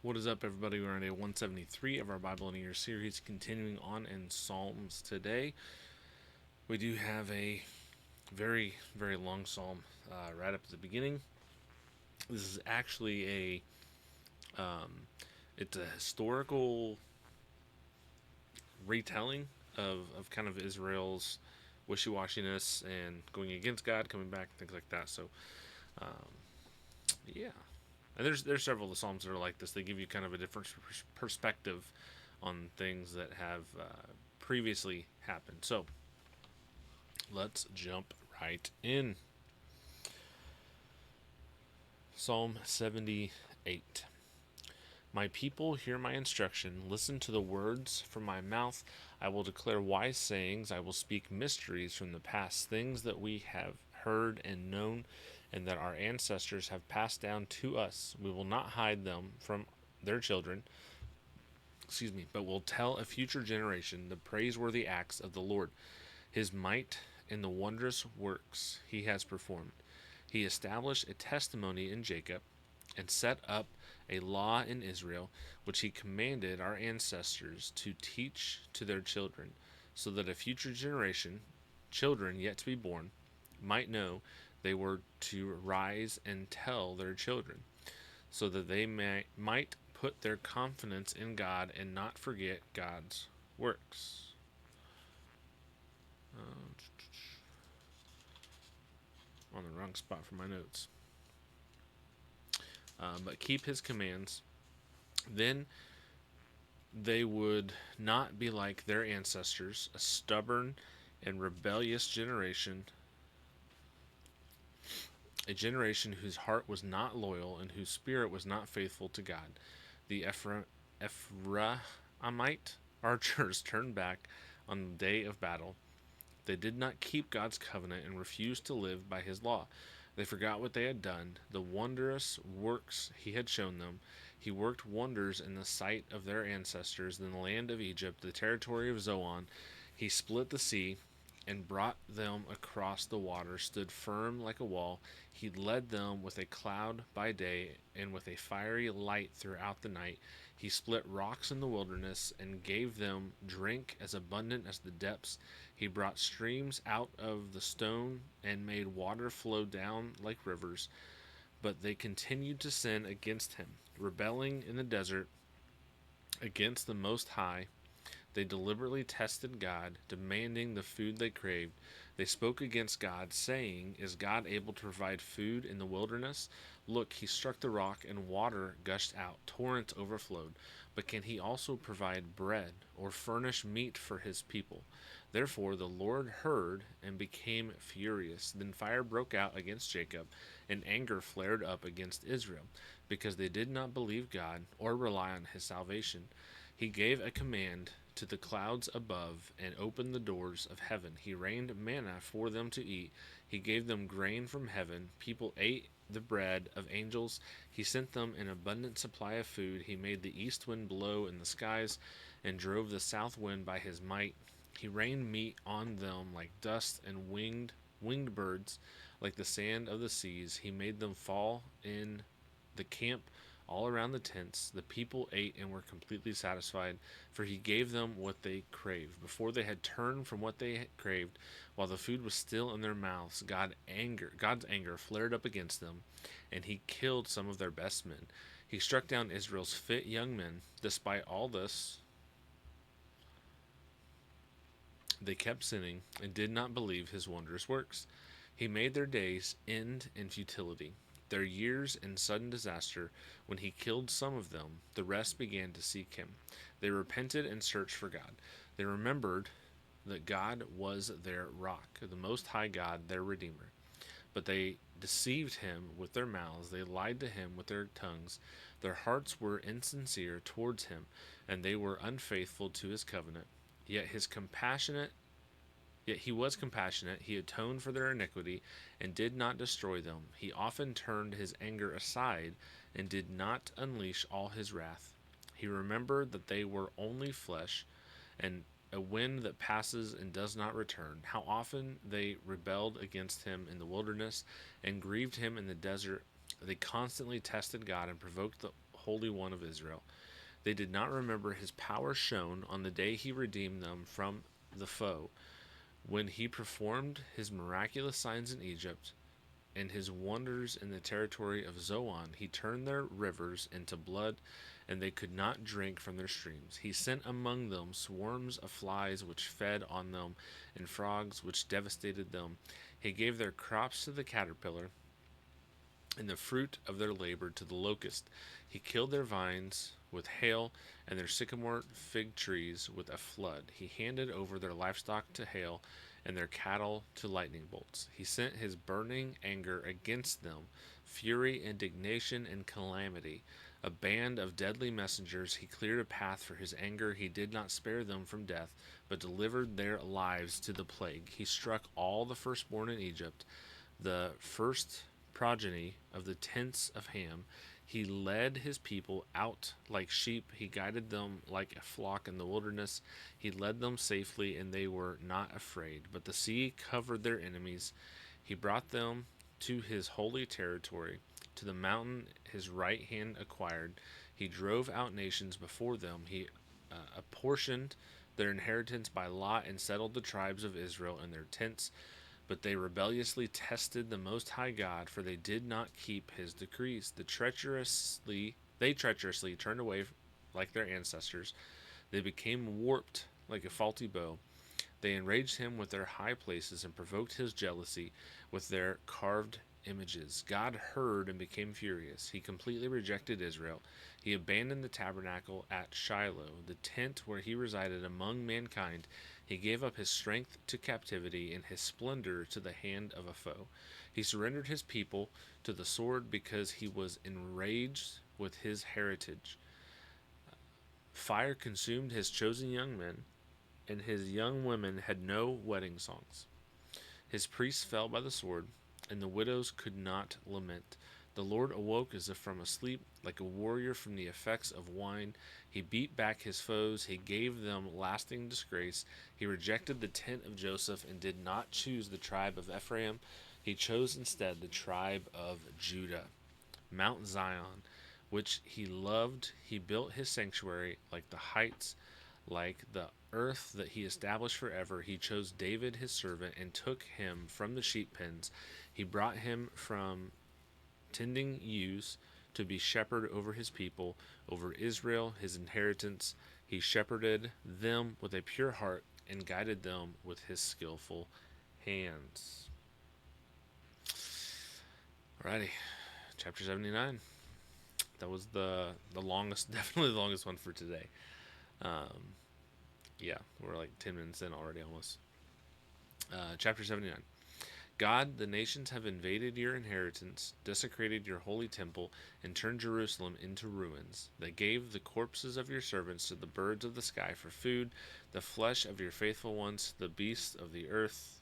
What is up, everybody? We're on day 173 of our Bible in a Year series, continuing on in Psalms today. We do have a very, very long psalm right up at the beginning. This is actually it's a historical retelling of kind of Israel's wishy-washiness and going against God, coming back, things like that. So, yeah. And there's several of the psalms that are like this. They give you kind of a different perspective on things that have previously happened. So let's jump right in. Psalm 78. My people, hear my instruction. Listen to the words from my mouth. I will declare wise sayings. I will speak mysteries from the past, things that we have heard and known, and that our ancestors have passed down to us. We will not hide them from their children, but will tell a future generation the praiseworthy acts of the Lord, his might and the wondrous works he has performed. He established a testimony in Jacob and set up a law in Israel, which he commanded our ancestors to teach to their children, so that a future generation, children yet to be born, might know they were to rise and tell their children, so that they might put their confidence in God and not forget God's works. On the wrong spot for my notes. But keep his commands. Then they would not be like their ancestors, a stubborn and rebellious generation, a generation whose heart was not loyal and whose spirit was not faithful to God. The Ephraimite archers turned back on the day of battle. They did not keep God's covenant and refused to live by his law. They forgot what they had done, the wondrous works he had shown them. He worked wonders in the sight of their ancestors in the land of Egypt, the territory of Zoan. He split the sea and brought them across the water, stood firm like a wall. He led them with a cloud by day and with a fiery light throughout the night. He split rocks in the wilderness and gave them drink as abundant as the depths. He brought streams out of the stone and made water flow down like rivers. But they continued to sin against him, rebelling in the desert against the Most High. They deliberately tested God, demanding the food they craved. They spoke against God, saying, Is God able to provide food in the wilderness? Look, he struck the rock, and water gushed out, torrents overflowed. But can he also provide bread, or furnish meat for his people? Therefore the Lord heard and became furious. Then fire broke out against Jacob, and anger flared up against Israel, because they did not believe God or rely on his salvation. He gave a command to the clouds above and opened the doors of heaven. He rained manna for them to eat. He gave them grain from heaven. People ate the bread of angels. He sent them an abundant supply of food. He made the east wind blow in the skies and drove the south wind by his might. He rained meat on them like dust and winged birds, like the sand of the seas. He made them fall in the camp all around the tents. The people ate and were completely satisfied, for he gave them what they craved. Before they had turned from what they had craved, while the food was still in their mouths, God's anger flared up against them, and he killed some of their best men. He struck down Israel's fit young men. Despite all this, they kept sinning and did not believe his wondrous works. He made their days end in futility, their years in sudden disaster. When he killed some of them, the rest began to seek him. They repented and searched for God. They remembered that God was their rock, the Most High God, their Redeemer. But they deceived him with their mouths. They lied to him with their tongues. Their hearts were insincere towards him, and they were unfaithful to his covenant. Yet his compassionate Yet he was compassionate. He atoned for their iniquity and did not destroy them. He often turned his anger aside and did not unleash all his wrath. He remembered that they were only flesh and a wind that passes and does not return. How often they rebelled against him in the wilderness and grieved him in the desert. They constantly tested God and provoked the Holy One of Israel. They did not remember his power shown on the day he redeemed them from the foe, when he performed his miraculous signs in Egypt and his wonders in the territory of Zoan. He turned their rivers into blood, and they could not drink from their streams. He sent among them swarms of flies which fed on them, and frogs which devastated them. He gave their crops to the caterpillar, and the fruit of their labor to the locust. He killed their vines with hail, and their sycamore fig trees with a flood. He handed over their livestock to hail, and their cattle to lightning bolts. He sent his burning anger against them, fury, indignation, and calamity. A band of deadly messengers. He cleared a path for his anger. He did not spare them from death, but delivered their lives to the plague. He struck all the firstborn in Egypt, the first progeny of the tents of Ham. He led his people out like sheep. He guided them like a flock in the wilderness. He led them safely, and they were not afraid. But the sea covered their enemies. He brought them to his holy territory, to the mountain his right hand acquired. He drove out nations before them. He apportioned their inheritance by lot and settled the tribes of Israel in their tents. But they rebelliously tested the Most High God, for they did not keep his decrees. They treacherously turned away like their ancestors. They became warped like a faulty bow. They enraged him with their high places and provoked his jealousy with their carved images. God heard and became furious. He completely rejected Israel. He abandoned the tabernacle at Shiloh, the tent where he resided among mankind. He gave up his strength to captivity and his splendor to the hand of a foe. He surrendered his people to the sword because he was enraged with his heritage. Fire consumed his chosen young men, and his young women had no wedding songs. His priests fell by the sword, and the widows could not lament. The Lord awoke as if from a sleep, like a warrior from the effects of wine. He beat back his foes. He gave them lasting disgrace. He rejected the tent of Joseph and did not choose the tribe of Ephraim. He chose instead the tribe of Judah. Mount Zion, which he loved, he built his sanctuary like the heights, like the earth that he established forever. He chose David his servant and took him from the sheep pens. He brought him from tending ewes to be shepherd over his people, over Israel, his inheritance. He shepherded them with a pure heart and guided them with his skillful hands. Alrighty, chapter 79. That was the longest, definitely the longest one for today. Yeah, we're like 10 minutes in already almost. Chapter 79. God, the nations have invaded your inheritance, desecrated your holy temple, and turned Jerusalem into ruins. They gave the corpses of your servants to the birds of the sky for food, the flesh of your faithful ones, the beasts of the earth.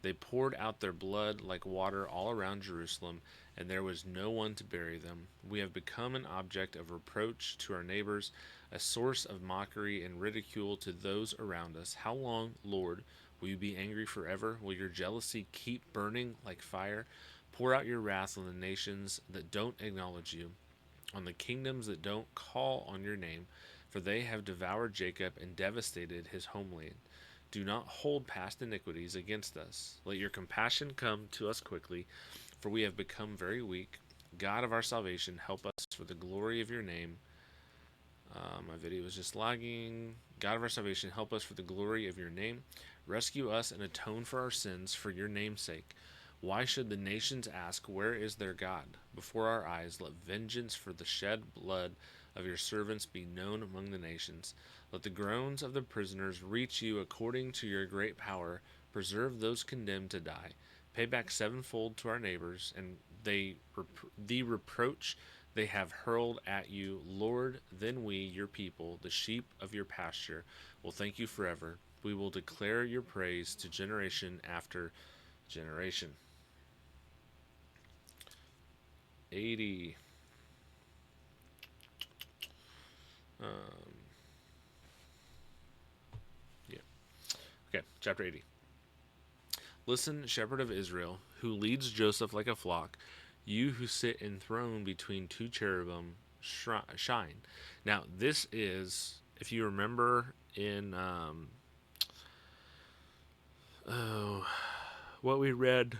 They poured out their blood like water all around Jerusalem, and there was no one to bury them. We have become an object of reproach to our neighbors, a source of mockery and ridicule to those around us. How long, Lord, will you be angry forever? Will your jealousy keep burning like fire? Pour out your wrath on the nations that don't acknowledge you, on the kingdoms that don't call on your name, for they have devoured Jacob and devastated his homeland. Do not hold past iniquities against us. Let your compassion come to us quickly, for we have become very weak. God of our salvation, help us for the glory of your name. My video is just lagging. God of our salvation, help us for the glory of your name. Rescue us and atone for our sins for your name's sake. Why should the nations ask, where is their God? Before our eyes, let vengeance for the shed blood of your servants be known among the nations. Let the groans of the prisoners reach you according to your great power. Preserve those condemned to die. Pay back sevenfold to our neighbors, and the reproach they have hurled at you. Lord, then we, your people, the sheep of your pasture, will thank you forever. We will declare your praise to generation after generation. 80. Yeah. Okay, chapter 80. Listen, shepherd of Israel, who leads Joseph like a flock, You who sit enthroned between two cherubim shine. Now, this is, if you remember in oh, what we read,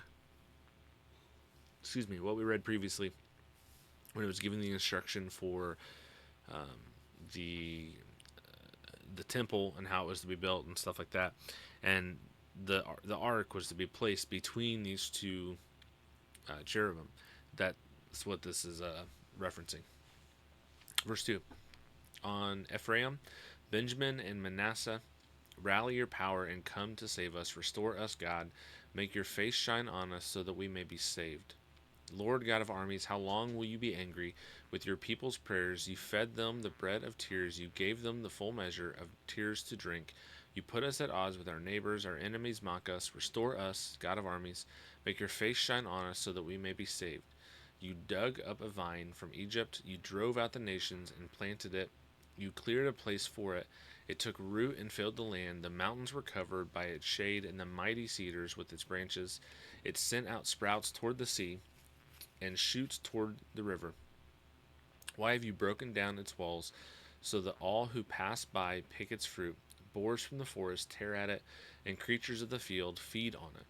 what we read previously when it was given the instruction for the the temple and how it was to be built and stuff like that, and the ark was to be placed between these two cherubim. That's what this is referencing. Verse 2. On Ephraim, Benjamin, and Manasseh, rally your power and come to save us. Restore us, God. Make your face shine on us so that we may be saved. Lord God of armies, how long will you be angry with your people's prayers? You fed them the bread of tears. You gave them the full measure of tears to drink. You put us at odds with our neighbors. Our enemies mock us. Restore us, God of armies. Make your face shine on us so that we may be saved. You dug up a vine from Egypt. You drove out the nations and planted it. You cleared a place for it. It took root and filled the land. The mountains were covered by its shade, and the mighty cedars with its branches. It sent out sprouts toward the sea and shoots toward the river. Why have you broken down its walls so that all who pass by pick its fruit? Boars from the forest tear at it, and creatures of the field feed on it.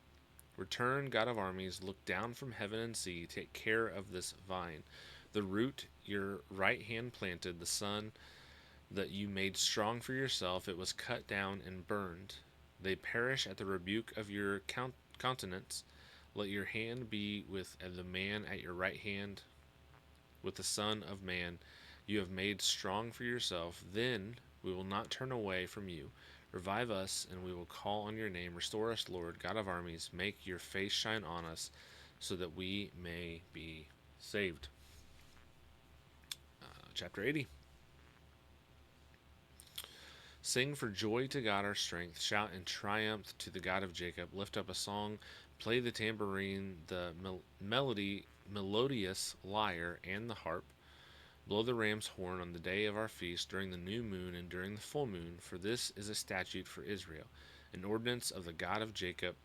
Return, God of armies, look down from heaven and see, take care of this vine. The root your right hand planted, the son that you made strong for yourself, it was cut down and burned. They perish at the rebuke of your countenance. Let your hand be with the man at your right hand, with the Son of Man you have made strong for yourself. Then we will not turn away from you. Revive us, and we will call on your name. Restore us, Lord, God of armies. Make your face shine on us, so that we may be saved. Chapter 80. Sing for joy to God our strength. Shout in triumph to the God of Jacob. Lift up a song. Play the tambourine, the melodious lyre, and the harp. Blow the ram's horn on the day of our feast, during the new moon and during the full moon, for this is a statute for Israel, an ordinance of the God of Jacob.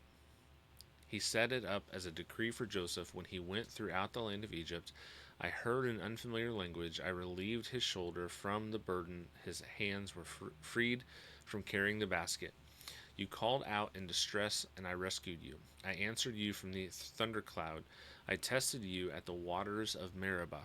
He set it up as a decree for Joseph when he went throughout the land of Egypt. I heard an unfamiliar language. I relieved his shoulder from the burden. His hands were freed from carrying the basket. You called out in distress, and I rescued you. I answered you from the thundercloud. I tested you at the waters of Meribah.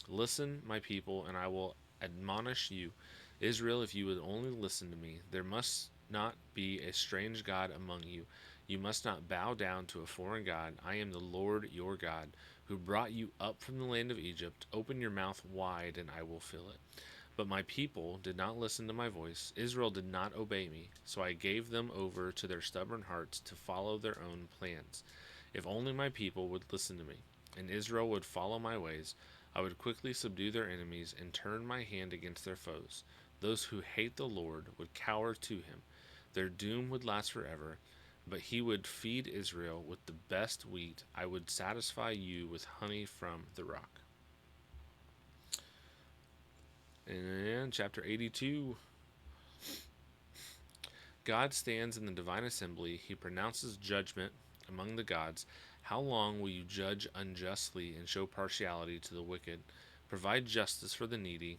Listen, my people, and I will admonish you. Israel, if you would only listen to me, there must not be a strange God among you. You must not bow down to a foreign God. I am the Lord your God, who brought you up from the land of Egypt. Open your mouth wide, and I will fill it. But my people did not listen to my voice. Israel did not obey me, so I gave them over to their stubborn hearts to follow their own plans. If only my people would listen to me, and Israel would follow my ways, I would quickly subdue their enemies and turn my hand against their foes. Those who hate the Lord would cower to him. Their doom would last forever, but he would feed Israel with the best wheat. I would satisfy you with honey from the rock. And chapter 82. God stands in the divine assembly. He pronounces judgment among the gods. How long will you judge unjustly and show partiality to the wicked? Provide justice for the needy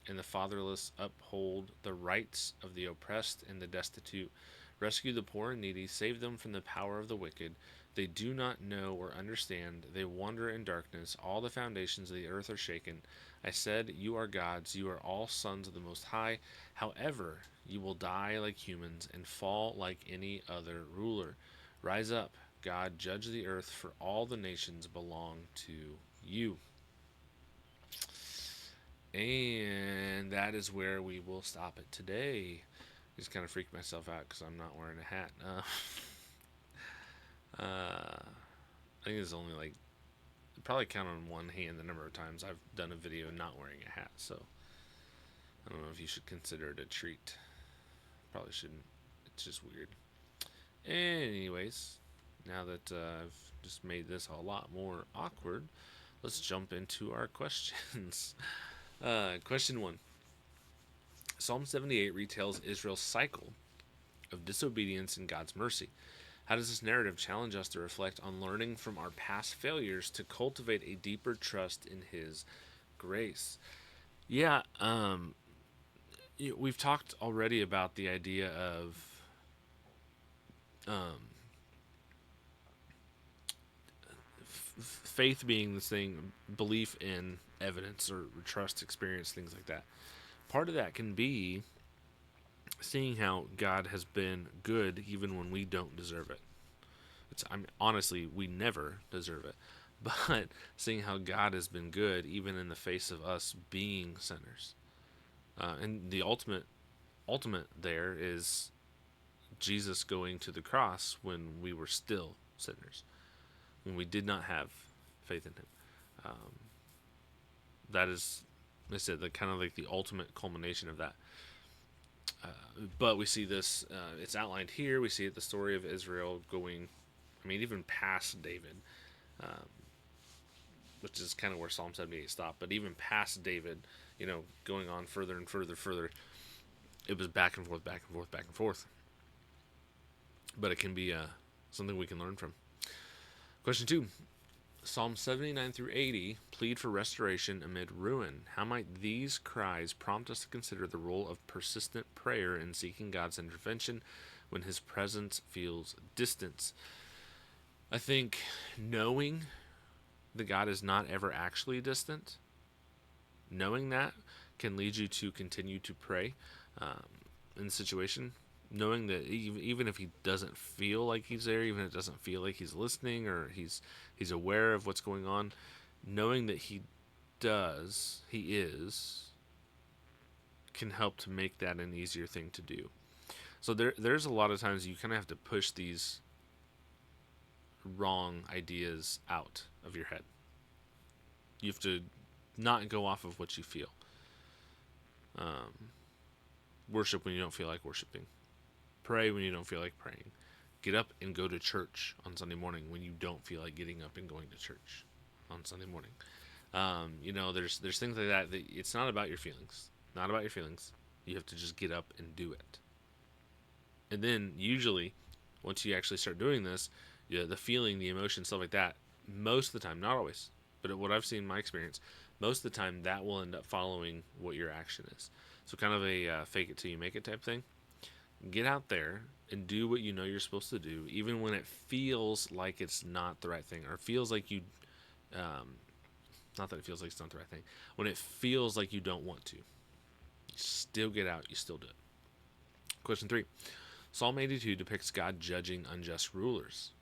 and the fatherless. Uphold the rights of the oppressed and the destitute. Rescue the poor and needy. Save them from the power of the wicked. They do not know or understand. They wander in darkness. All the foundations of the earth are shaken. I said, you are gods. You are all sons of the Most High. However, you will die like humans and fall like any other ruler. Rise up, God, judge the earth, for all the nations belong to you. And that is where we will stop it today. I just kind of freaked myself out because I'm not wearing a hat. I think it's only like, probably count on one hand the number of times I've done a video not wearing a hat. So I don't know if you should consider it a treat. Probably shouldn't. It's just weird. Anyways, now that I've just made this a lot more awkward, let's jump into our questions. Question 1. Psalm 78 retells Israel's cycle of disobedience and God's mercy. How does this narrative challenge us to reflect on learning from our past failures to cultivate a deeper trust in His grace? Yeah, we've talked already about the idea of um, faith being this thing, belief in evidence or trust, experience, things like that. Part of that can be seeing how God has been good even when we don't deserve it. Honestly, we never deserve it, but seeing how God has been good even in the face of us being sinners. And the ultimate there is Jesus going to the cross when we were still sinners, when we did not have faith in Him. Um, that is, I said, the kind of like the ultimate culmination of that. But we see this, it's outlined here. We see it, the story of Israel going, I mean, even past David, um, which is kind of where Psalm 78 stopped, but even past David, going on further and further, it was back and forth, back and forth, back and forth. But it can be something we can learn from. Question 2. Psalm 79 through 80 plead for restoration amid ruin. How might these cries prompt us to consider the role of persistent prayer in seeking God's intervention when His presence feels distant? I think knowing that God is not ever actually distant, knowing that can lead you to continue to pray um, in the situation. Knowing that even if He doesn't feel like He's there, even if it doesn't feel like He's listening or He's aware of what's going on, knowing that He is, can help to make that an easier thing to do. So there's a lot of times you kind of have to push these wrong ideas out of your head. You have to not go off of what you feel. Worship when you don't feel like worshiping. Pray when you don't feel like praying. Get up and go to church on Sunday morning when you don't feel like getting up and going to church on Sunday morning. There's things like that it's not about your feelings. Not about your feelings. You have to just get up and do it. And then usually, once you actually start doing this, the feeling, the emotion, stuff like that, most of the time, not always, but what I've seen in my experience, most of the time that will end up following what your action is. So kind of a fake it till you make it type thing. Get out there and do what you know you're supposed to do, even when it feels like it's not the right thing, or feels like you, not that it feels like it's not the right thing, when it feels like you don't want to. You still get out, you still do it. Question 3. Psalm 82 depicts God judging unjust rulers.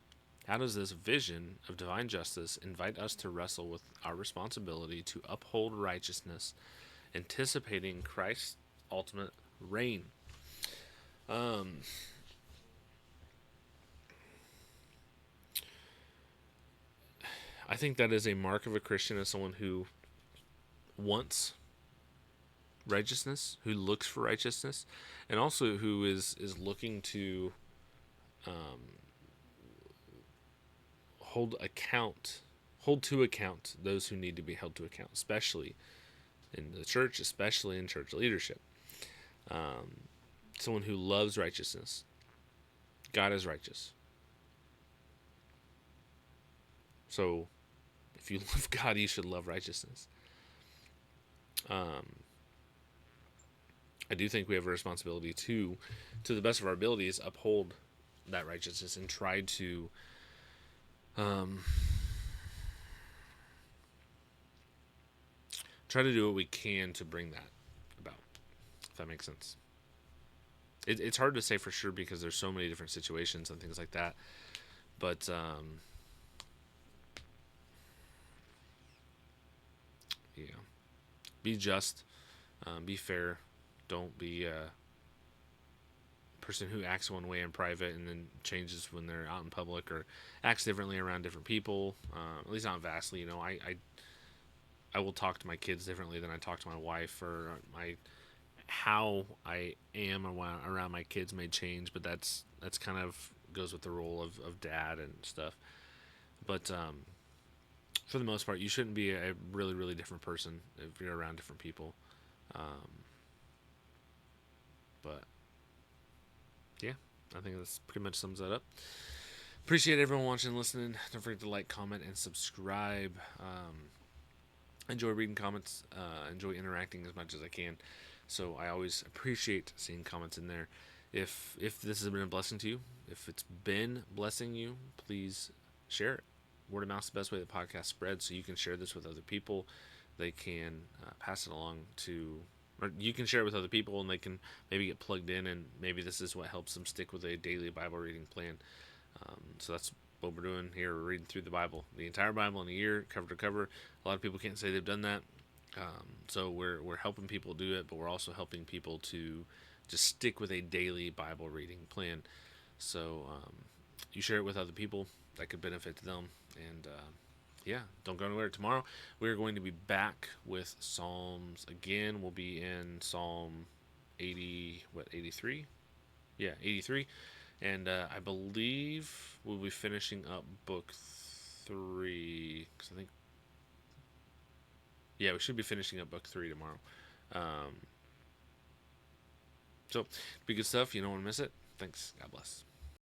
How does this vision of divine justice invite us to wrestle with our responsibility to uphold righteousness, anticipating Christ's ultimate reign? I think that is a mark of a Christian as someone who wants righteousness, who looks for righteousness, and also who is looking to hold to account those who need to be held to account, especially in the church, especially in church leadership. Someone who loves righteousness. God is righteous. So if you love God, you should love righteousness. I do think we have a responsibility to the best of our abilities, uphold that righteousness and try to do what we can to bring that about, if that makes sense. It's hard to say for sure because there's so many different situations and things like that, but yeah, be just, be fair. Don't be a person who acts one way in private and then changes when they're out in public, or acts differently around different people. At least not vastly. I will talk to my kids differently than I talk to my wife, or how I am around my kids may change, but that's kind of goes with the role of dad and stuff. But for the most part, you shouldn't be a really, really different person if you're around different people. But yeah, I think that pretty much sums that up. Appreciate everyone watching and listening. Don't forget to like, comment, and subscribe. Enjoy reading comments. Enjoy interacting as much as I can. So I always appreciate seeing comments in there. If this has been a blessing to you, if it's been blessing you, please share it. Word of mouth is the best way the podcast spreads. So you can share this with other people. They can pass it along to, or you can share it with other people, and they can maybe get plugged in, and maybe this is what helps them stick with a daily Bible reading plan. So that's what we're doing here. We're reading through the Bible, the entire Bible in a year, cover to cover. A lot of people can't say they've done that. So we're helping people do it, but we're also helping people to just stick with a daily Bible reading plan. So you share it with other people that could benefit them, and yeah, don't go anywhere. Tomorrow we're going to be back with Psalms again. We'll be in Psalm 83. Yeah, 83. And I believe we'll be finishing up book 3. Cause I think, yeah, we should be finishing up book 3 tomorrow. Um, so, be good stuff. You don't want to miss it. Thanks. God bless.